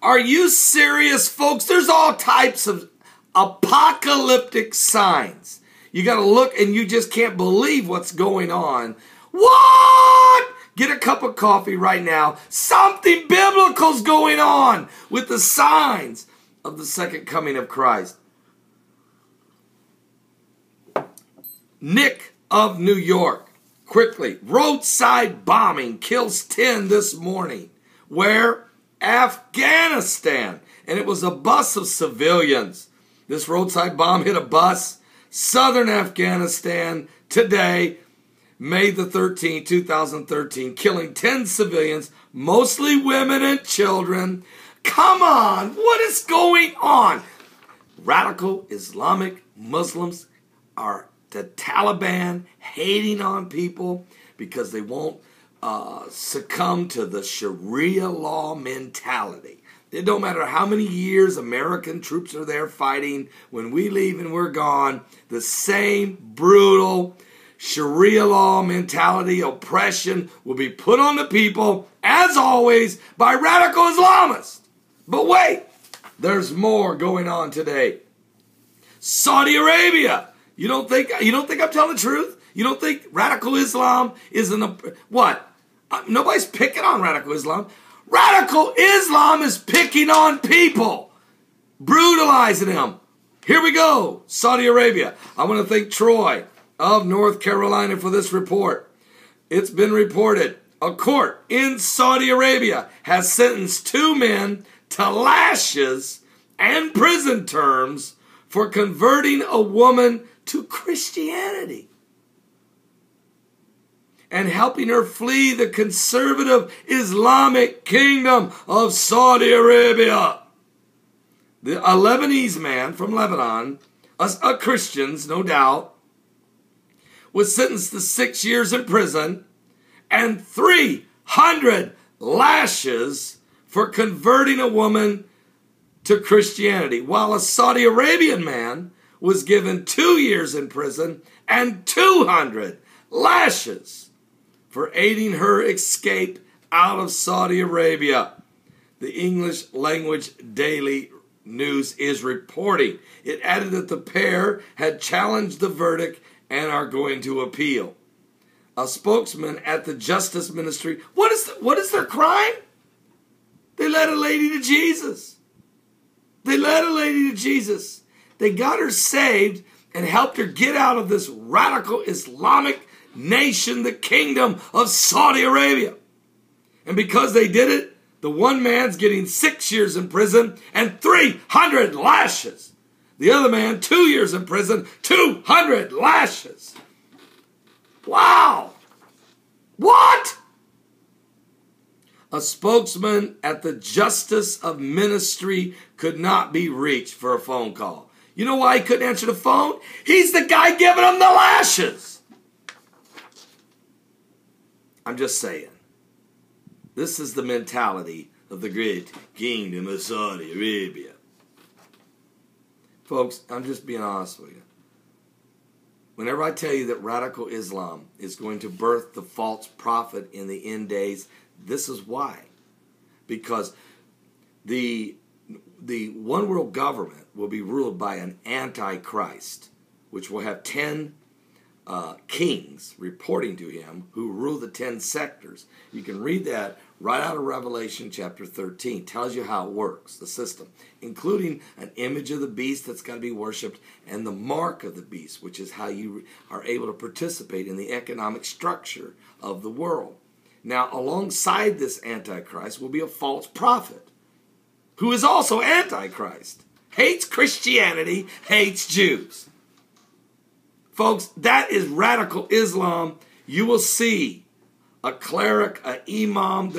Are you serious, folks? There's all types of apocalyptic signs. You got to look and you just can't believe what's going on. What? Get a cup of coffee right now. Something biblical's going on with the signs of the second coming of Christ. Nick of New York, quickly. Roadside bombing kills 10 this morning. Where? Afghanistan. And it was a bus of civilians. This roadside bomb hit a bus. Southern Afghanistan today, May the 13th, 2013, killing 10 civilians, mostly women and children. Come on, what is going on? Radical Islamic Muslims are the Taliban hating on people because they won't succumb to the Sharia law mentality. It don't matter how many years American troops are there fighting. When we leave and we're gone, the same brutal Sharia law mentality, oppression will be put on the people, as always, by radical Islamists. But wait, there's more going on today. Saudi Arabia. You don't think I'm telling the truth? You don't think radical Islam is what? Nobody's picking on radical Islam. Radical Islam is picking on people, brutalizing them. Here we go, Saudi Arabia. I want to thank Troy of North Carolina for this report. It's been reported a court in Saudi Arabia has sentenced 2 men to lashes and prison terms for converting a woman to Christianity and helping her flee the conservative Islamic kingdom of Saudi Arabia. A Lebanese man from Lebanon, a Christians, no doubt, was sentenced to 6 years in prison and 300 lashes for converting a woman to Christianity, while a Saudi Arabian man was given 2 years in prison and 200 lashes for aiding her escape out of Saudi Arabia. The English language daily news is reporting. It added that the pair had challenged the verdict and are going to appeal. A spokesman at the Justice Ministry, what is their crime? They led a lady to Jesus. They led a lady to Jesus. They got her saved and helped her get out of this radical Islamic nation, the kingdom of Saudi Arabia. And because they did it, the one man's getting 6 years in prison and 300 lashes. The other man, 2 years in prison, 200 lashes. Wow! What? A spokesman at the Justice of Ministry could not be reached for a phone call. You know why he couldn't answer the phone? He's the guy giving them the lashes. I'm just saying. This is the mentality of the great kingdom of Saudi Arabia. Folks, I'm just being honest with you. Whenever I tell you that radical Islam is going to birth the false prophet in the end days, this is why. Because the one world government will be ruled by an antichrist, which will have 10 kings reporting to him who rule the 10 sectors. You can read that right out of Revelation chapter 13. Tells you how it works, the system, including an image of the beast that's got to be worshipped and the mark of the beast, which is how you are able to participate in the economic structure of the world. Now, alongside this Antichrist will be a false prophet who is also Antichrist, hates Christianity, hates Jews. Folks, that is radical Islam. You will see a cleric, an imam.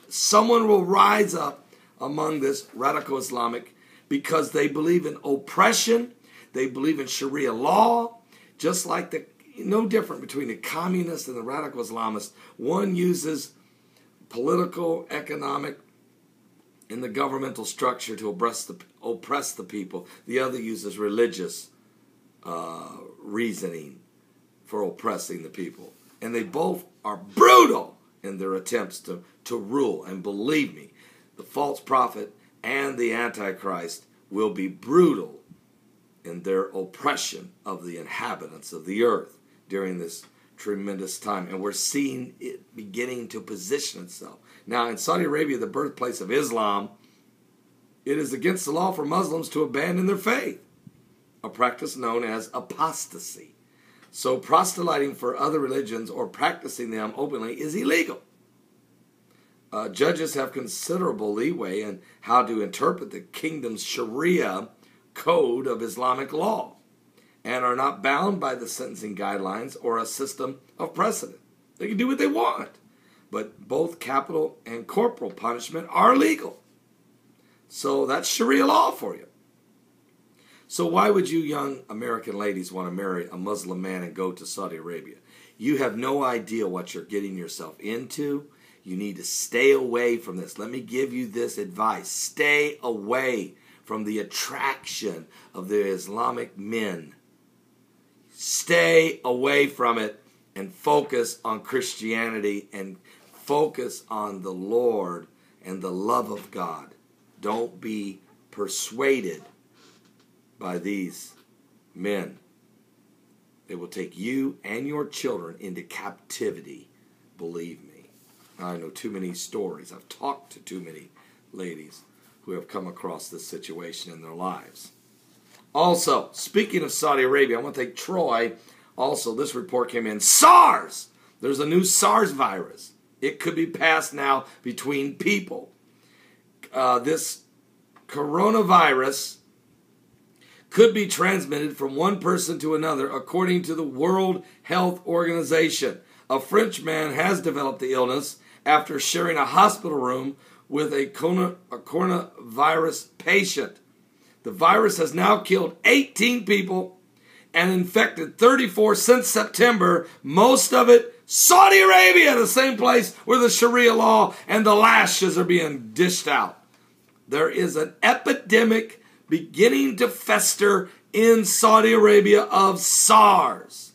Someone will rise up among this radical Islamic because they believe in oppression. They believe in Sharia law, just like no different between the communists and the radical Islamists. One uses political, economic, and the governmental structure to oppress the people. The other uses religious reasoning for oppressing the people. And they both are brutal in their attempts to rule. And believe me, the false prophet and the Antichrist will be brutal in their oppression of the inhabitants of the earth during this tremendous time. And we're seeing it beginning to position itself. Now, in Saudi Arabia, the birthplace of Islam, it is against the law for Muslims to abandon their faith, a practice known as apostasy. So proselyting for other religions or practicing them openly is illegal. Judges have considerable leeway in how to interpret the kingdom's Sharia code of Islamic law and are not bound by the sentencing guidelines or a system of precedent. They can do what they want, but both capital and corporal punishment are legal. So that's Sharia law for you. So why would you young American ladies want to marry a Muslim man and go to Saudi Arabia? You have no idea what you're getting yourself into. You need to stay away from this. Let me give you this advice. Stay away from the attraction of the Islamic men. Stay away from it and focus on Christianity and focus on the Lord and the love of God. Don't be persuaded by these men. They will take you and your children into captivity, believe me. I know too many stories. I've talked to too many ladies who have come across this situation in their lives. Also, speaking of Saudi Arabia, I want to thank Troy. Also, this report came in. SARS! There's a new SARS virus. It could be passed now between people. This coronavirus could be transmitted from one person to another, according to the World Health Organization. A French man has developed the illness after sharing a hospital room with a coronavirus patient. The virus has now killed 18 people and infected 34 since September, most of it Saudi Arabia, the same place where the Sharia law and the lashes are being dished out. There is an epidemic beginning to fester in Saudi Arabia of SARS.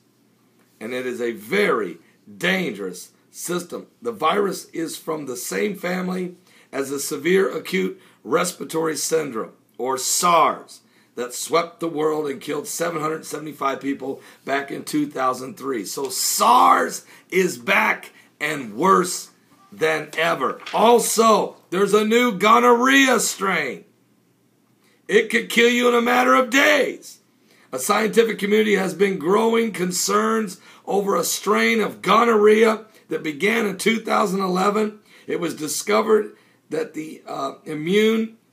And it is a very dangerous system. The virus is from the same family as the severe acute respiratory syndrome, or SARS, that swept the world and killed 775 people back in 2003. So SARS is back and worse than ever. Also, there's a new gonorrhea strain. It could kill you in a matter of days. A scientific community has been growing concerns over a strain of gonorrhea that began in 2011. It was discovered that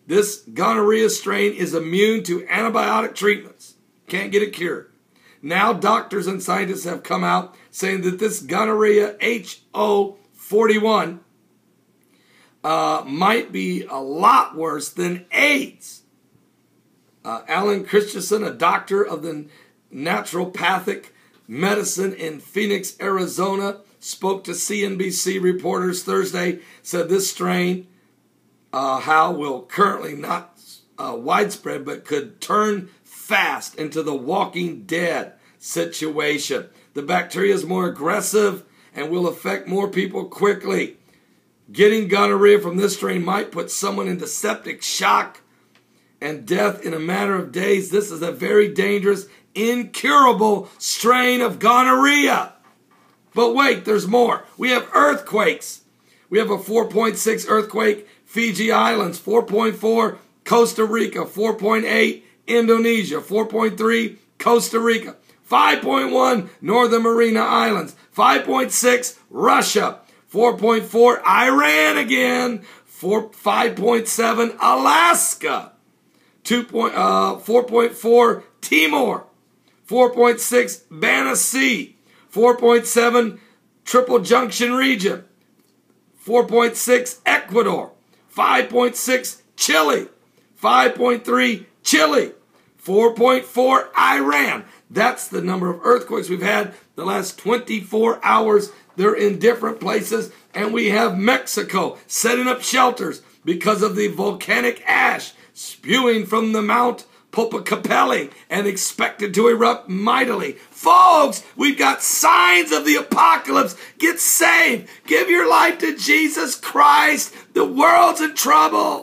this gonorrhea strain is immune to antibiotic treatments. Can't get it cured. Now doctors and scientists have come out saying that this gonorrhea HO41 might be a lot worse than AIDS. Alan Christensen, a doctor of the naturopathic medicine in Phoenix, Arizona, spoke to CNBC reporters Thursday, said this strain, will currently not widespread, but could turn fast into the Walking Dead situation. The bacteria is more aggressive and will affect more people quickly. Getting gonorrhea from this strain might put someone into septic shock and death in a matter of days. This is a very dangerous, incurable strain of gonorrhea. But wait, there's more. We have earthquakes. We have a 4.6 earthquake, Fiji Islands, 4.4, Costa Rica, 4.8, Indonesia, 4.3, Costa Rica, 5.1, Northern Mariana Islands, 5.6, Russia, 4.4, Iran again, 5.7, Alaska, 4.4, Timor, 4.6, Banasee, 4.7, Triple Junction region, 4.6, Ecuador, 5.6, Chile, 5.3, Chile, 4.4, Iran. That's the number of earthquakes we've had the last 24 hours. They're in different places. And we have Mexico setting up shelters because of the volcanic ash spewing from the Mount compelling and expected to erupt mightily. Folks, we've got signs of the apocalypse. Get saved. Give your life to Jesus Christ. The world's in trouble.